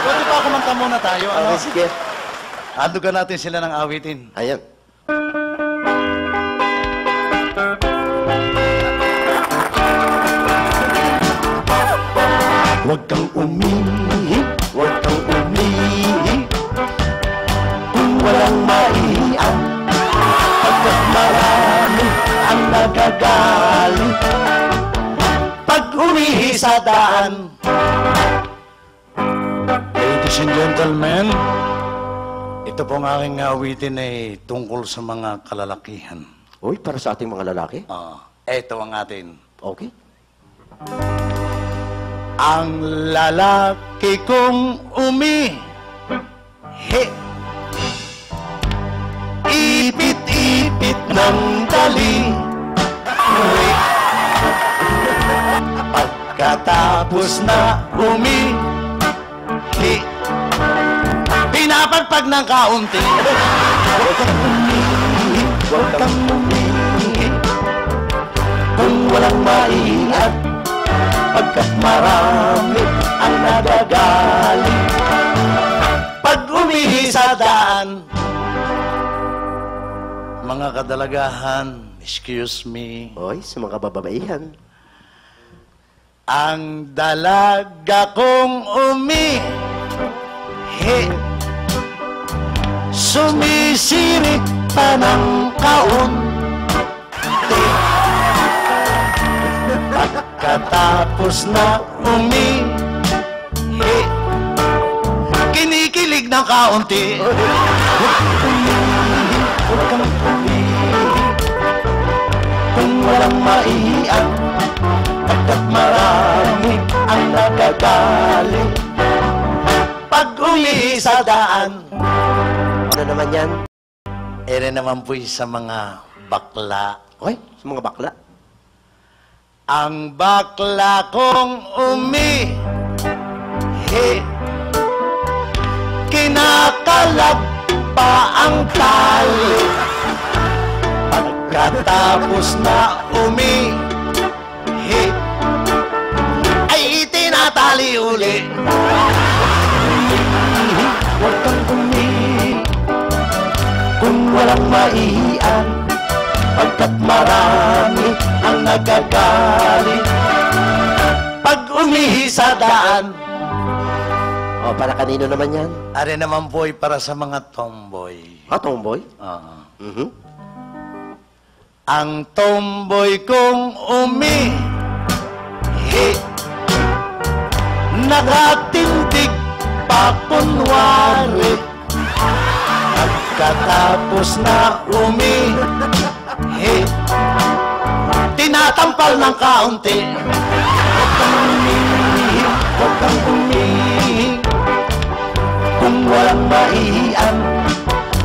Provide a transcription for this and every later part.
Pwede pa kumanta muna tayo, ano? Okay, sige. Handugan natin sila ng awitin. Ayan. Huwag kang umihi, huwag kang umihi, kung walang maiiyak, pagkat marami ang nagagalit. Pag umihi sa daan. Ladies and gentlemen, ito pong aking awitin ay tungkol sa mga kalalakihan. Uy, para sa ating mga lalaki? Ito ang atin. Okay. Ang lalaki kong ipit-ipit ng dali. Pagkatapos na pinapagpag ng kaunti. Huwag kang umihi, huwag kang umihi, kung walang maiiyak, pagkat marami ang nagagalit. Pag umihi sa daan, mga kadalagahan, excuse me, Oy, sa mga bababaihan. ang dalaga kong sumisirit pa ng kaunti. Pagkatapos na kinikilig ng kaunti. Huwag kang umihi, kung walang maiiyak, pagkat marami ang nagagalit. Pag umihi sa daan, Ano naman yan? ere naman po'y sa mga bakla. Oy, sa mga bakla. Ang bakla kong kinakalag pa ang tali. Pagkatapos na ay itinatali uli. Huwag kang umihi, kung walang maiiyak, pagkat marami ang nagagalit. Pag umihi sa daan, O, para kanino naman yan? are naman po'y para sa mga tomboy. Tomboy? Ang tomboy kong nakatindig pa kunwari. Pagkatapos na tinatampal ng kaunti. Huwag kang umihi, kung walang maiiyak,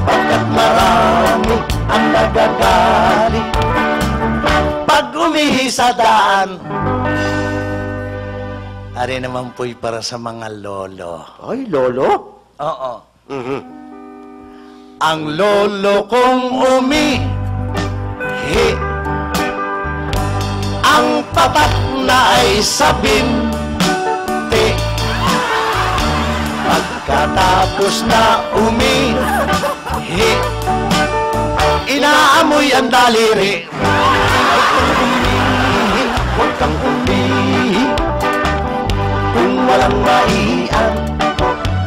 pagkat marami ang nagagalit. Pag umihi sa daan, ari naman po'y para sa mga lolo. Ay, lolo? Oo. Ang lolo kong ang tatak na ay sa binti. Pagkatapos na inaamoy ang daliri. Huwag kang umihi, kung walang maiiyak,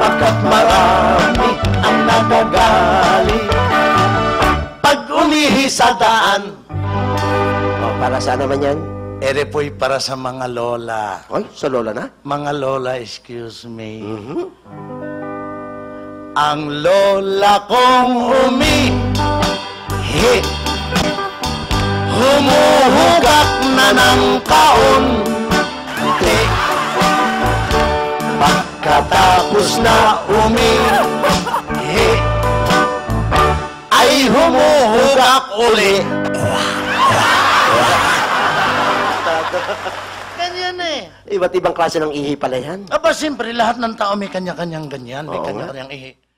pagkat marami ang nagagalit. Pag umihi sa daan, O, para saan naman yan? ere po'y para sa mga lola. Ay, sa lola na? Mga lola, excuse me. Ang lola kong humuhugak na ng kaunti. Pagkatapos na ay humuhugak uli. Ganyan eh. Iba't ibang klase ng ihi pala yan. Aba, siyempre, lahat ng tao may kanya-kanyang ganyan. May Oo nga. kanya-kanyang ihi.